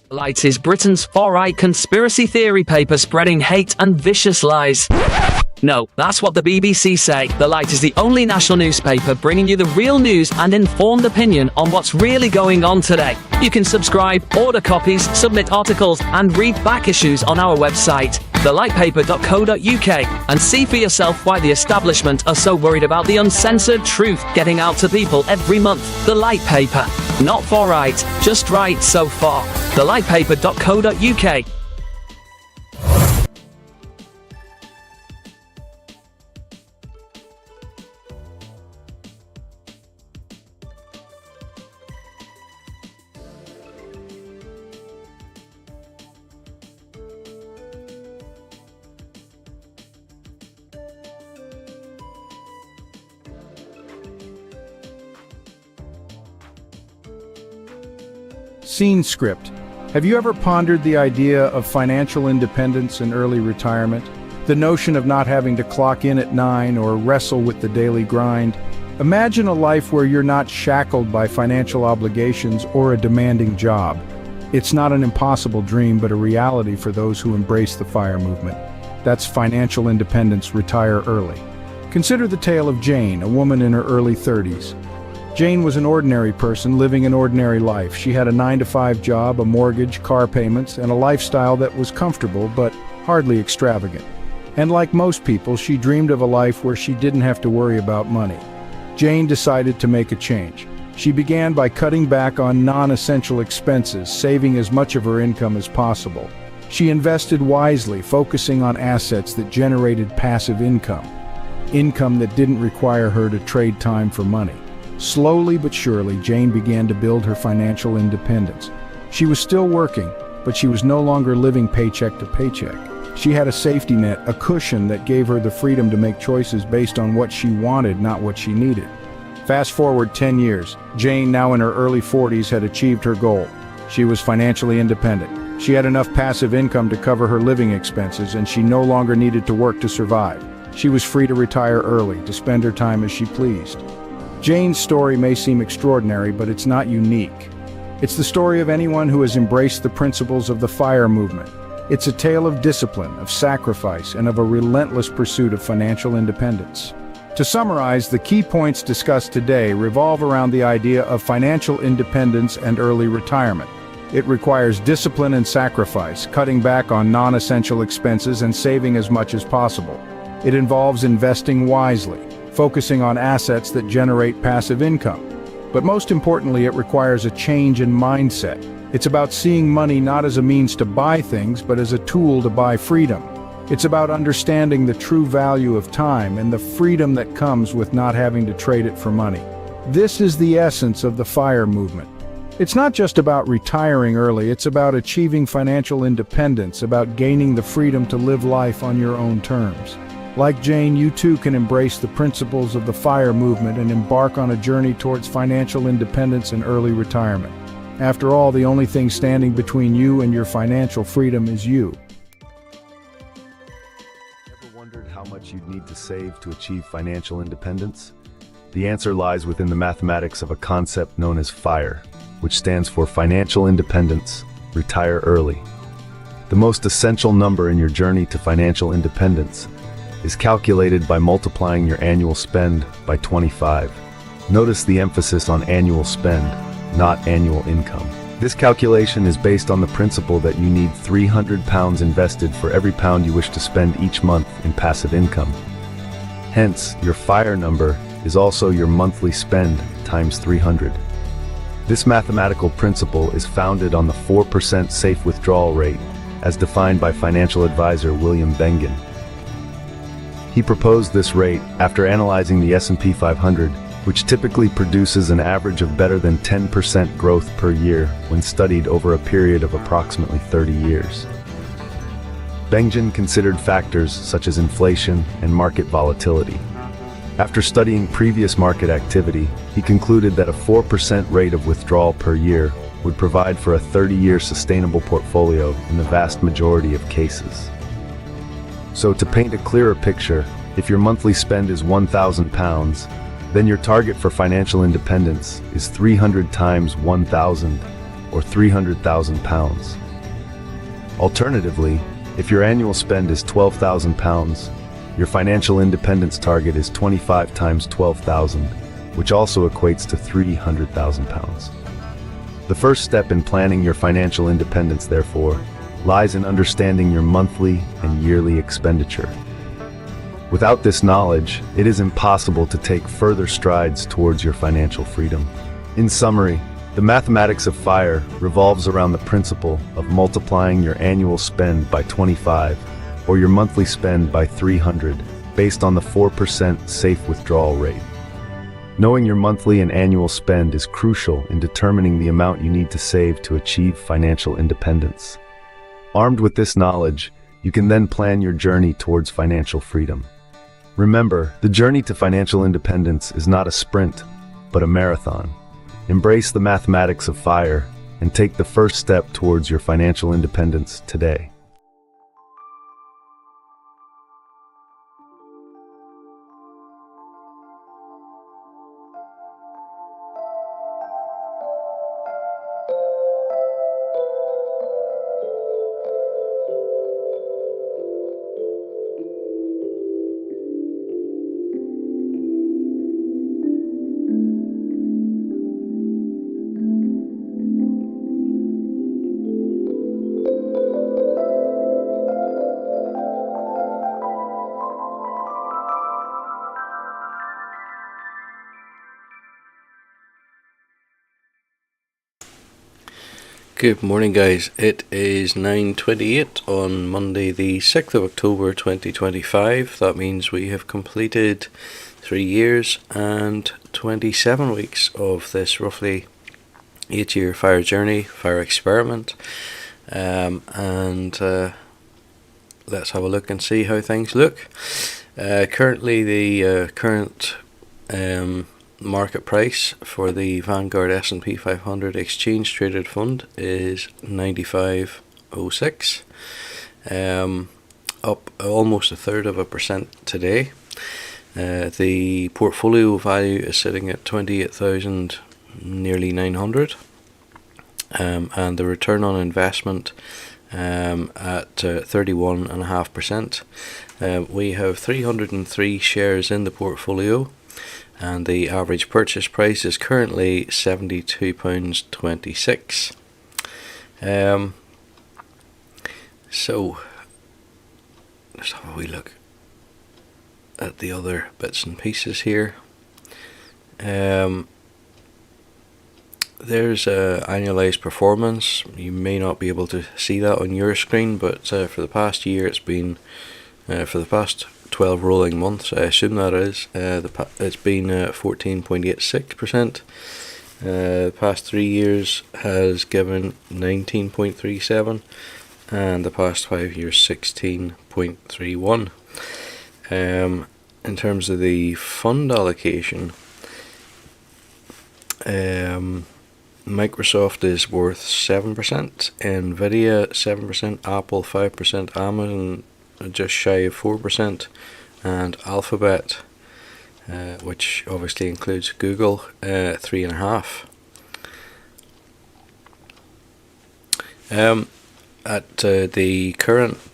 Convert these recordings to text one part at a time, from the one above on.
Light is Britain's far-right conspiracy theory paper spreading hate and vicious lies. No, that's what the BBC say. The Light is the only national newspaper bringing you the real news and informed opinion on what's really going on today. You can subscribe, order copies, submit articles, and read back issues on our website, thelightpaper.co.uk, and see for yourself why the establishment are so worried about the uncensored truth getting out to people every month. The Light Paper. Not far right, just right so far. thelightpaper.co.uk. Scene script. Have you ever pondered the idea of financial independence and early retirement? The notion of not having to clock in at 9 or wrestle with the daily grind? Imagine a life where you're not shackled by financial obligations or a demanding job. It's not an impossible dream, but a reality for those who embrace the FIRE movement. That's financial independence, retire early. Consider the tale of Jane, a woman in her early 30s. Jane was an ordinary person living an ordinary life. She had a 9-to-5 job, a mortgage, car payments, and a lifestyle that was comfortable but hardly extravagant. And like most people, she dreamed of a life where she didn't have to worry about money. Jane decided to make a change. She began by cutting back on non-essential expenses, saving as much of her income as possible. She invested wisely, focusing on assets that generated passive income that didn't require her to trade time for money. Slowly but surely, Jane began to build her financial independence. She was still working, but she was no longer living paycheck to paycheck. She had a safety net, a cushion that gave her the freedom to make choices based on what she wanted, not what she needed. Fast forward 10 years, Jane, now in her early 40s, had achieved her goal. She was financially independent. She had enough passive income to cover her living expenses, and she no longer needed to work to survive. She was free to retire early, to spend her time as she pleased. Jane's story may seem extraordinary, but it's not unique. It's the story of anyone who has embraced the principles of the FIRE movement. It's a tale of discipline, of sacrifice, and of a relentless pursuit of financial independence. To summarize, the key points discussed today revolve around the idea of financial independence and early retirement. It requires discipline and sacrifice, cutting back on non-essential expenses and saving as much as possible. It involves investing wisely, focusing on assets that generate passive income. But most importantly, it requires a change in mindset. It's about seeing money not as a means to buy things, but as a tool to buy freedom. It's about understanding the true value of time and the freedom that comes with not having to trade it for money. This is the essence of the FIRE movement. It's not just about retiring early, it's about achieving financial independence, about gaining the freedom to live life on your own terms. Like Jane, you too can embrace the principles of the FIRE movement and embark on a journey towards financial independence and early retirement. After all, the only thing standing between you and your financial freedom is you. Ever wondered how much you'd need to save to achieve financial independence? The answer lies within the mathematics of a concept known as FIRE, which stands for Financial Independence, Retire Early. The most essential number in your journey to financial independence is calculated by multiplying your annual spend by 25. Notice the emphasis on annual spend, not annual income. This calculation is based on the principle that you need £300 invested for every pound you wish to spend each month in passive income. Hence, your FIRE number is also your monthly spend times 300. This mathematical principle is founded on the 4% safe withdrawal rate, as defined by financial advisor William Bengen. He proposed this rate after analyzing the S&P 500, which typically produces an average of better than 10% growth per year when studied over a period of approximately 30 years. Bengen considered factors such as inflation and market volatility. After studying previous market activity, he concluded that a 4% rate of withdrawal per year would provide for a 30-year sustainable portfolio in the vast majority of cases. So to paint a clearer picture, if your monthly spend is £1,000, then your target for financial independence is 300 times 1,000, or or £300,000. Alternatively, if your annual spend is £12,000, your financial independence target is 25 times 12,000, which also equates to £300,000. The first step in planning your financial independence, therefore, lies in understanding your monthly and yearly expenditure. Without this knowledge, it is impossible to take further strides towards your financial freedom. In summary, the mathematics of FIRE revolves around the principle of multiplying your annual spend by 25 or your monthly spend by 300 based on the 4% safe withdrawal rate. Knowing your monthly and annual spend is crucial in determining the amount you need to save to achieve financial independence. Armed with this knowledge, you can then plan your journey towards financial freedom. Remember, the journey to financial independence is not a sprint, but a marathon. Embrace the mathematics of FIRE and take the first step towards your financial independence today. Good morning, guys. It is 9:28 on Monday the 6th of October 2025. That means we have completed 3 years and 27 weeks of this roughly 8-year FIRE journey, FIRE experiment. And let's have a look and see how things look. Currently, the current market price for the Vanguard S&P 500 exchange traded fund is 95.06, up almost 1/3% today. The portfolio value is sitting at 28,000, nearly 900, and the return on investment at 31.5%. We have 303 shares in the portfolio, and the average purchase price is currently £72.26. So let's have a wee look at the other bits and pieces here. There's annualized performance. You may not be able to see that on your screen, but for the past year, it's been for the past 12 rolling months, I assume that is, it's been 14.86%. The past 3 years has given 19.37, and the past 5 years 16.31. In terms of the fund allocation, Microsoft is worth 7%, Nvidia 7%, Apple 5%, Amazon just shy of 4%, and Alphabet, which obviously includes Google, 3.5%. At the current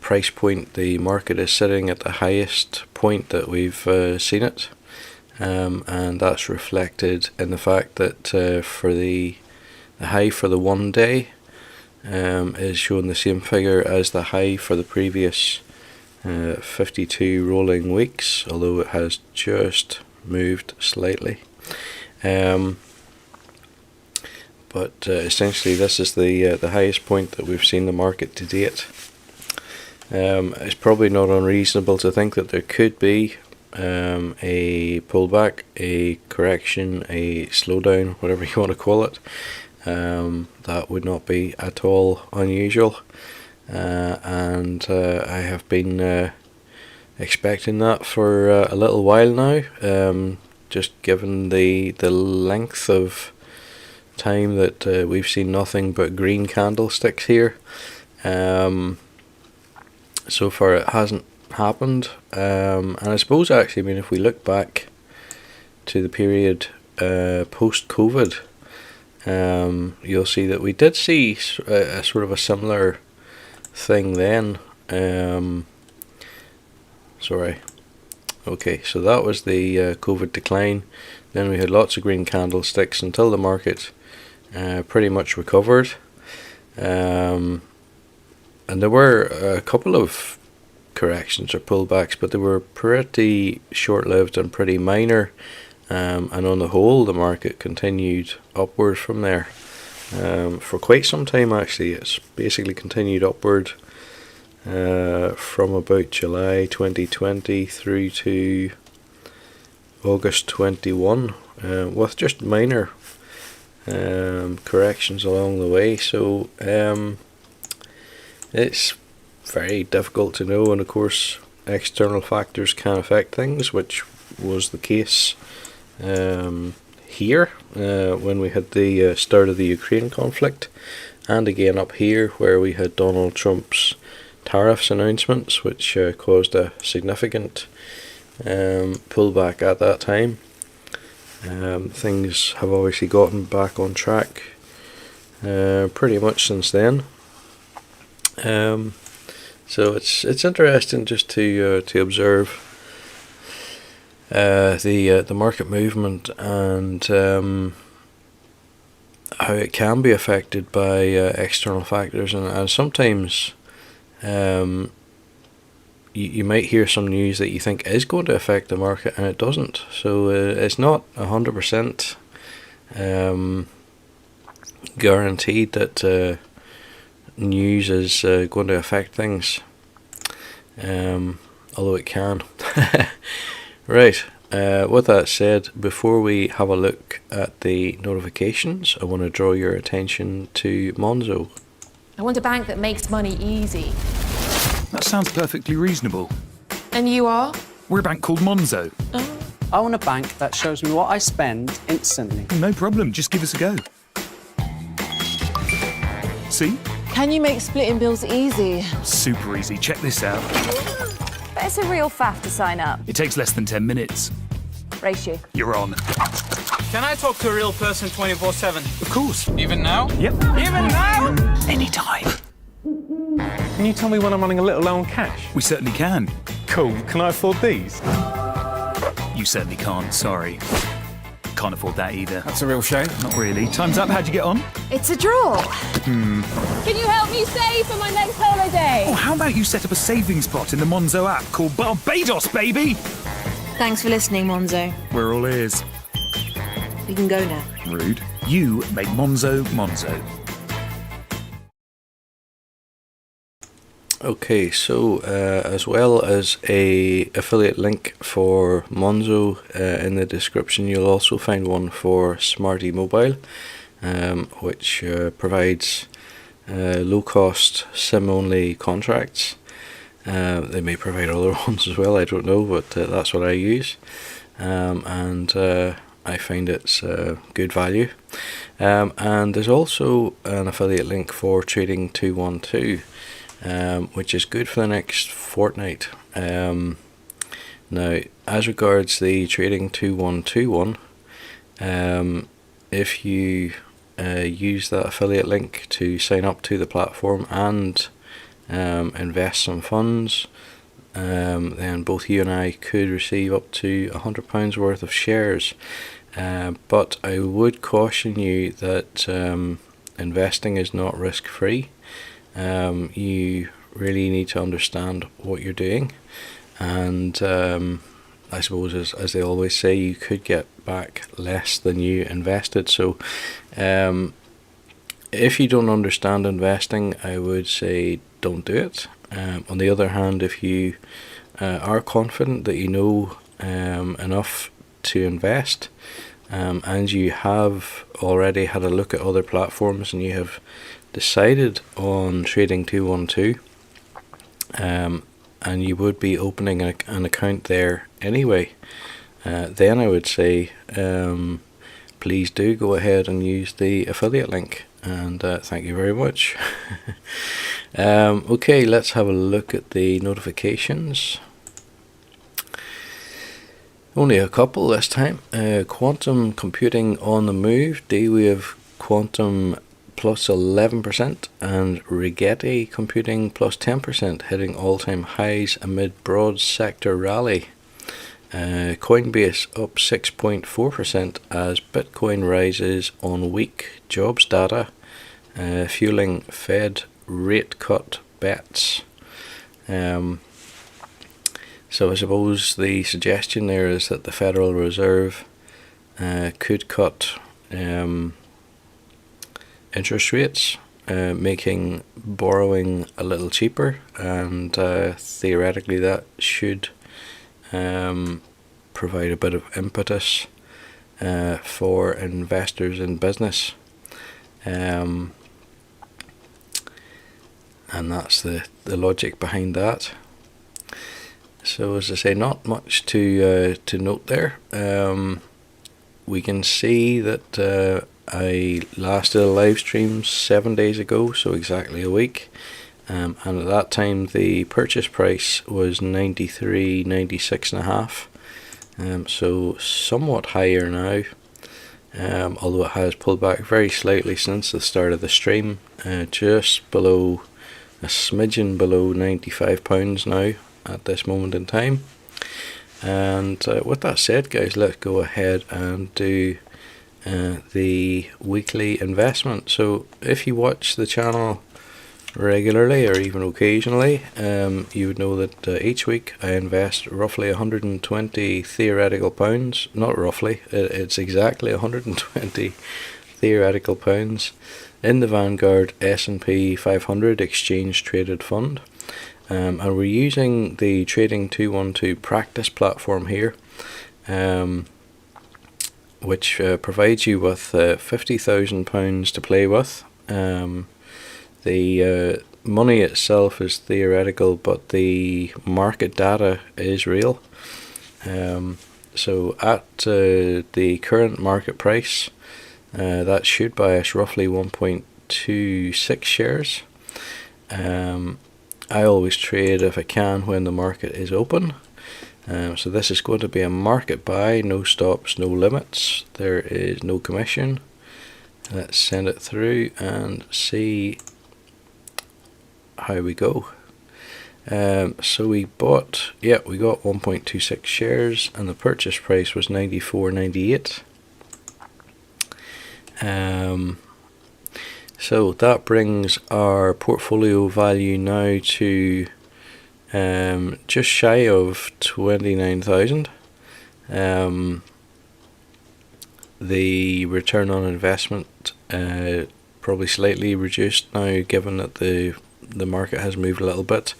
price point, the market is sitting at the highest point that we've seen it, and that's reflected in the fact that for the high for the 1 day is showing the same figure as the high for the previous 52 rolling weeks, although it has just moved slightly. But essentially this is the highest point that we've seen the market to date. It's probably not unreasonable to think that there could be a pullback, a correction, a slowdown, whatever you want to call it. That would not be at all unusual, and I have been expecting that for a little while now, just given the length of time that we've seen nothing but green candlesticks here. So far it hasn't happened, and I suppose actually, I mean, if we look back to the period post-COVID, you'll see that we did see a sort of a similar thing then. Sorry. Okay, so that was the COVID decline. Then we had lots of green candlesticks until the market pretty much recovered. And there were a couple of corrections or pullbacks, but they were pretty short-lived and pretty minor. And on the whole, the market continued upward from there. For quite some time, actually. It's basically continued upward from about July 2020 through to August 21, with just minor corrections along the way. So it's very difficult to know, and of course external factors can affect things, which was the case here when we had the start of the Ukraine conflict, and again up here where we had Donald Trump's tariffs announcements, which caused a significant pullback at that time. Things have obviously gotten back on track pretty much since then. So it's interesting just to observe the market movement and how it can be affected by external factors, and sometimes you might hear some news that you think is going to affect the market and it doesn't. So it's not 100% guaranteed that news is going to affect things, although it can. Right, with that said, before we have a look at the notifications, I want to draw your attention to Monzo. I want a bank that makes money easy. That sounds perfectly reasonable. And you are? We're a bank called Monzo. I want a bank that shows me what I spend instantly. No problem, just give us a go. See? Can you make splitting bills easy? Super easy, check this out. But it's a real faff to sign up. It takes less than 10 minutes. Race you. You're on. Can I talk to a real person 24/7? Of course. Even now? Yep. Even now? Anytime. Can you tell me when I'm running a little low on cash? We certainly can. Cool. Can I afford these? You certainly can't, sorry. Can't afford that either. That's a real shame. Not really. Time's up, how'd you get on? It's a draw. Can you help me save for my next holiday? Oh, how about you set up a savings pot in the Monzo app called Barbados, baby? Thanks for listening, Monzo. We're all ears. We can go now. Rude. You make Monzo Monzo. Okay, so as well as a affiliate link for Monzo in the description, you'll also find one for Smarty Mobile, which provides low-cost SIM-only contracts. They may provide other ones as well, I don't know, but that's what I use, and I find it's good value. And there's also an affiliate link for Trading 212. Which is good for the next fortnight. Now, as regards the Trading 2121, if you use that affiliate link to sign up to the platform and invest some funds, then both you and I could receive up to £100 worth of shares. But I would caution you that investing is not risk-free. You really need to understand what you're doing, and I suppose as they always say, you could get back less than you invested. So if you don't understand investing, I would say don't do it. On the other hand, if you are confident that you know enough to invest, and you have already had a look at other platforms and you have decided on Trading 212, and you would be opening an account there anyway, then I would say please do go ahead and use the affiliate link, and thank you very much. Okay, let's have a look at the notifications. Only a couple this time. Quantum computing on the move. D-Wave Quantum plus 11%, and Rigetti Computing plus 10%, hitting all-time highs amid broad sector rally. Coinbase up 6.4% as Bitcoin rises on weak jobs data, fueling Fed rate cut bets. So I suppose the suggestion there is that the Federal Reserve could cut interest rates, making borrowing a little cheaper, and theoretically that should provide a bit of impetus for investors in business, and that's the logic behind that. So as I say, not much to note there. We can see that I last did a live stream 7 days ago, so exactly a week. And at that time the purchase price was 93.96.5, so somewhat higher now, although it has pulled back very slightly since the start of the stream, just below, a smidgen below £95 now at this moment in time. And with that said, guys, let's go ahead and do the weekly investment. So if you watch the channel regularly or even occasionally, you would know that each week I invest roughly 120 theoretical pounds. Not roughly, it's exactly 120 theoretical pounds in the Vanguard S&P 500 exchange traded fund. And we're using the Trading 212 practice platform here, which provides you with £50,000 to play with. The money itself is theoretical, but the market data is real. So at the current market price, that should buy us roughly 1.26 shares. I always trade, if I can, when the market is open. So this is going to be a market buy, no stops, no limits. There is no commission. Let's send it through and see how we go. So we bought, we got 1.26 shares, and the purchase price was 94.98. So that brings our portfolio value now to just shy of 29,000. The return on investment probably slightly reduced now, given that the market has moved a little bit,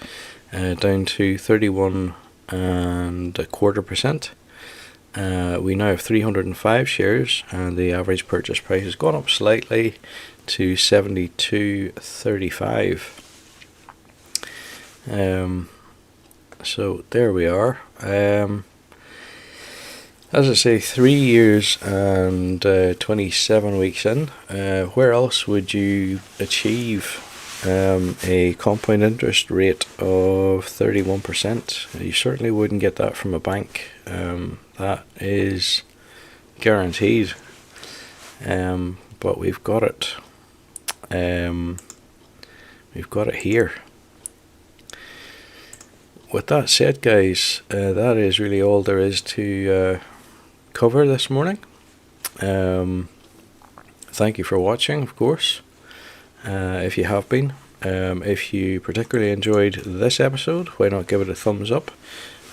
down to 31.25%. We now have 305 shares, and the average purchase price has gone up slightly to 72.35. So there we are. As I say, 3 years and 27 weeks in. Where else would you achieve a compound interest rate of 31%? You certainly wouldn't get that from a bank. That is guaranteed. But we've got it. We've got it here. With that said, guys, that is really all there is to cover this morning. Thank you for watching, of course, if you have been. If you particularly enjoyed this episode, why not give it a thumbs up?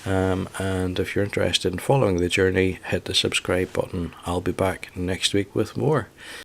And if you're interested in following the journey, hit the subscribe button. I'll be back next week with more.